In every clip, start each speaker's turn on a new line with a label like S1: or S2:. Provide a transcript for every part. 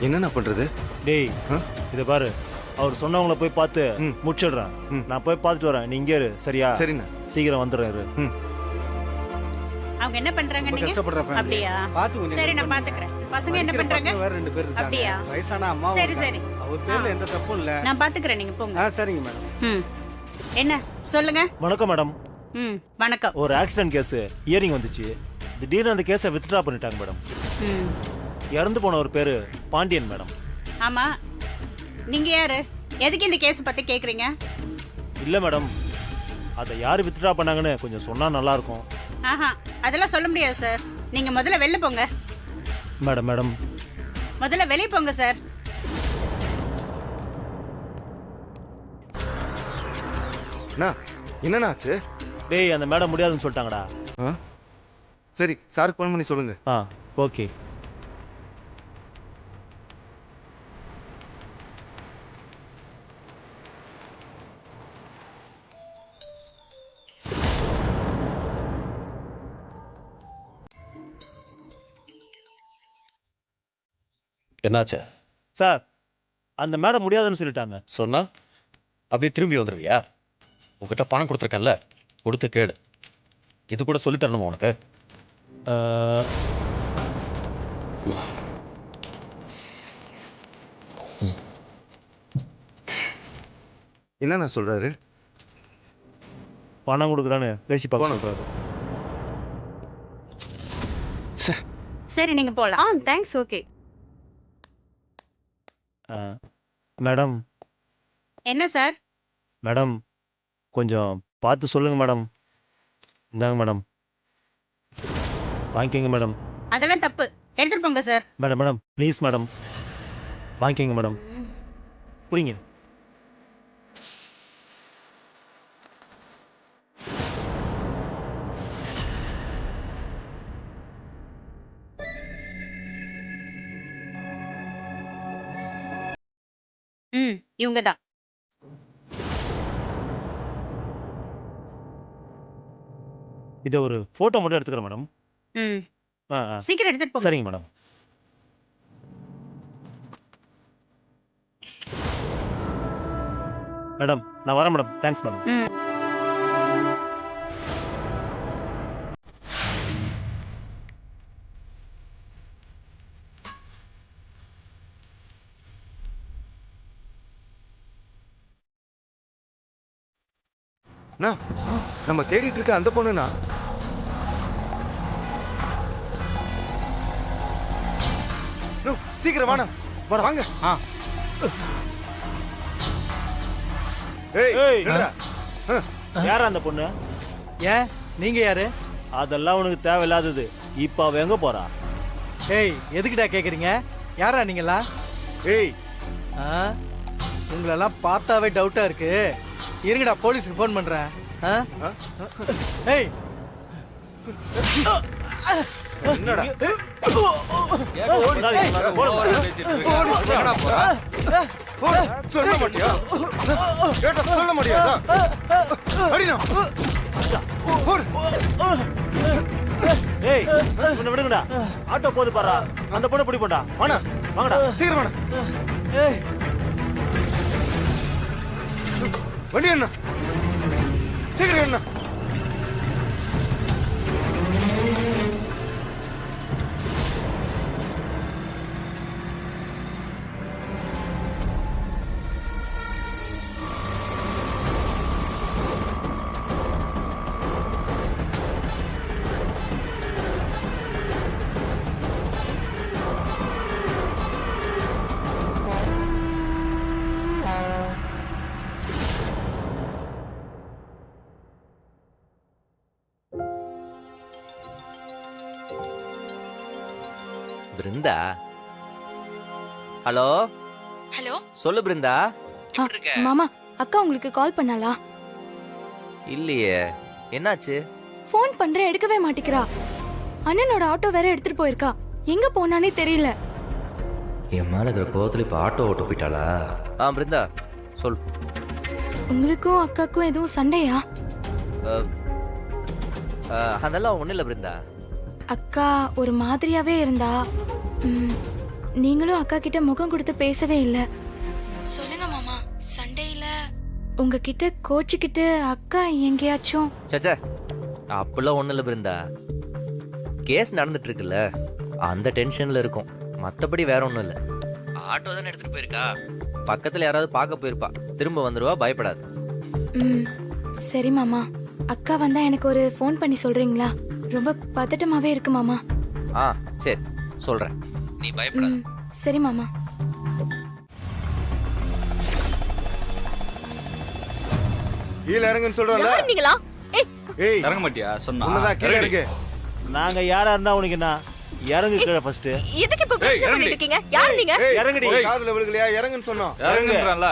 S1: என்னண்ணா பண்றது?
S2: டேய் இதை பாரு, அவர் சொன்னவங்கள போய் பார்த்து முடிச்சிடுறேன். நான் போய் பார்த்துட்டு வரேன், நீ இங்கே இரு. சரியா?
S1: சரிண்ணா.
S2: சீக்கிரம் வந்துடுறாரு.
S3: அவங்க என்ன பண்றாங்க நீங்க? அப்படியா? சரி, நான் பாத்துக்கிறேன். பசங்க என்ன பண்றாங்க?
S4: வேற 2 பேர் இருக்காங்க.
S3: அப்படியா?
S4: வயசான அம்மா.
S3: சரி சரி,
S4: அவர் பேர்ல எந்த தப்பும் இல்ல.
S3: நான் பாத்துக்கிறேன், நீங்க போங்க.
S4: சரிங்க மேடம்.
S3: என்ன சொல்லுங்க.
S2: வணக்கம் மேடம்.
S3: வணக்கம்.
S2: ஒரு ஆக்சிடென்ட் கேஸ் ஹியரிங் வந்துச்சு. திடீர்னு அந்த கேஸை வித்ட்ரா பண்ணிட்டாங்க மேடம். இறந்து போன ஒரு பேரு பாண்டியன் மேடம்.
S3: ஆமா, நீங்க யாரு? எதுக்கு இந்த கேஸ் பத்தி கேக்குறீங்க?
S2: இல்ல மேடம், அதை யாரு வித்ட்ரா பண்ணாங்கன்னு கொஞ்சம் சொன்னா நல்லா இருக்கும்.
S3: ஆஹா, அதெல்லாம் சொல்ல முடியாது சார். நீங்க முதல்ல வெளில போங்க.
S2: மேடம்
S3: முதல்ல வெளிய போங்க சார்.
S1: என்னண்ணா ஆச்சு?
S2: டேய், அந்த மேடம் முடியாதுன்னு சொல்லிட்டாங்கடா.
S1: சரி, சாருக்கு ஃபோன் பண்ணி சொல்லுங்க.
S2: ஓகே.
S5: என்னாச்சு
S2: சார், அந்த மேடம் முடியாதுன்னு சொல்லிட்டாங்க.
S5: சொன்னா அப்படியே திரும்பி வந்துடுவியா? உங்ககிட்ட பணம் கொடுத்துருக்கேன்ல, கொடுத்து கேடு. இது கூட சொல்லி தரணுமா உனக்கு?
S1: என்னண்ணா சொல்றாரு?
S2: பணம் கொடுக்குறான்னு பேசி பார்க்க சொல்றாரு.
S3: சரி, நீங்க போலாம்.
S6: தேங்க்ஸ். Okay
S2: madam.
S3: என்ன சார்?
S2: மேடம், கொஞ்சம் பார்த்து சொல்லுங்க மேடம். இந்தாங்க மேடம், வாங்கிக்கோங்க மேடம்.
S3: அதெல்லாம் தப்பு, எடுத்துட்டு போங்க சார்.
S2: மேடம் ப்ளீஸ் மேடம், வாங்கிக்கோங்க மேடம். புரியுங்க.
S3: இவங்க தான்.
S2: இதை ஒரு போட்டோ மட்டும் எடுத்துக்கிறேன் மேடம்.
S3: சீக்கிரம் எடுத்துட்டு போங்க.
S2: சரிங்க மேடம். மேடம் நான் வரேன் மேடம். Thanks madam.
S1: நம்ம தேடிட்டு இருக்க அந்த பொண்ணுண்ணா. சீக்கிரம் வாண்ணா, வாங்க.
S2: யாரா அந்த பொண்ணு?
S4: ஏன் நீங்க யாரு?
S2: அதெல்லாம் உனக்கு தேவையில்லாதது. இப்ப அவ எங்க போறா?
S4: ஏய், எதுக்குடா கேக்குறீங்க? யாரா நீங்களா?
S1: ஏய்,
S4: உங்களெல்லாம் பார்த்தாவே டவுட்டா இருக்கு. இருங்கடா, போலீஸ்க்கு ஃபோன் பண்றேன். ஏய்,
S1: என்னடா? சொல்ல மாட்டியா? கேட்டா சொல்ல முடியாதா? அடினா.
S2: ஏய், உன்னை விடுங்கடா. ஆட்டோ போது பாரா. அந்த பொண்ணை பிடி போண்டா.
S1: வாடா,
S2: வாங்கடா.
S1: சீக்கிரம் வாடா.
S4: ஏய்,
S1: வண்டி என்ன? சீக்கிரம் என்ன?
S7: பிருந்தா, ஹலோ.
S6: ஹலோ,
S7: சொல்லு பிருந்தா.
S6: மாமா, அக்கா உங்களுக்கு கால் பண்ணாளா?
S7: இல்லையே, என்னாச்சு?
S6: ஃபோன் பண்றேன், எடுக்கவே மாட்டேங்கிறா. அண்ணனோட ஆட்டோ வேற எடுத்துட்டு போயிருக்கா. எங்க போனானே தெரியல.
S7: என் மேல இருக்கிற கோவத்துல இப்ப ஆட்டோ ஓட்ட போயிட்டாளா? பிருந்தா சொல்.
S6: உங்களுக்கும் அக்காக்கும் எதுவும் சண்டையா?
S7: அதெல்லாம் ஒண்ணு இல்ல பிருந்தா.
S6: அக்கா ஒரு மாதிரியாவே இருந்தா. நீங்களும் அக்கா கிட்ட முகம் கொடுத்து பேசவே இல்ல. சொல்லுங்க மாமா, சண்டேல உங்ககிட்ட கோச்சுக்கிட்டு அக்கா எங்கேயாச்சும்?
S7: சச்சா அப்பெல்லாம் ஒண்ணும் இல்ல பிருந்தா. கேஸ் நடந்துட்டு இருக்குல்ல, அந்த டென்ஷன்ல இருக்கும். மத்தபடி வேற ஒண்ணும் இல்ல. ஆட்டோ தானே எடுத்துட்டு போயிருக்கா, பக்கத்துல யாராவது பார்க்க போயிருப்பா. திரும்ப வந்துருவா, பயப்படாது.
S6: சரி மாமா. அக்கா வந்தா எனக்கு ஒரு ஃபோன் பண்ணி சொல்றீங்களா? ரொம்ப பதட்டமாவே இருக்கு மாமா.
S7: சரி சொல்றேன், நீ பயப்படாத.
S6: சரி மாமா.
S1: கீழ இறங்குன்னு சொல்றல.
S8: நீங்களா?
S1: ஏய்
S9: இறங்க மாட்டியா சொன்னா?
S1: உன்னதான் கீழ இறங்கு.
S2: நாங்க யாரா இருந்தா உனக்கு என்ன? இறங்கு கீழே ஃபர்ஸ்ட்.
S8: எதுக்கு இப்ப பிரச்சனை பண்ணிட்டு இருக்கீங்க? யார் நீங்க?
S1: ஏய்
S2: இறங்குடி.
S1: காதுல விழுகலையா? இறங்குன்னு சொன்னோம்.
S9: இறங்குறான்ல.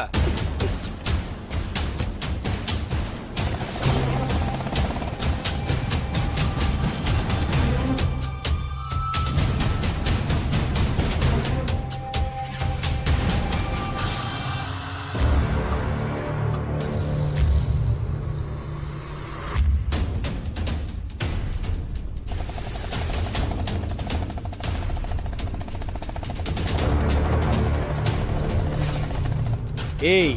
S2: ஏய்,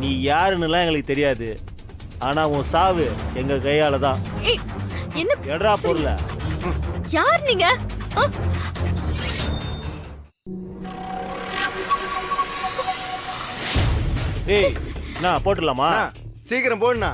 S2: நீ யாருன்னுலாம் எங்களுக்கு தெரியாது. ஆனா உன் சாவு எங்க கையால தான்.
S8: ஏய், என்ன
S2: எட்ரா பொருள.
S8: யார் நீங்க?
S2: ஏய், நான் போட்டுடலாமா?
S1: சீக்கிரம் போடுண்ணா.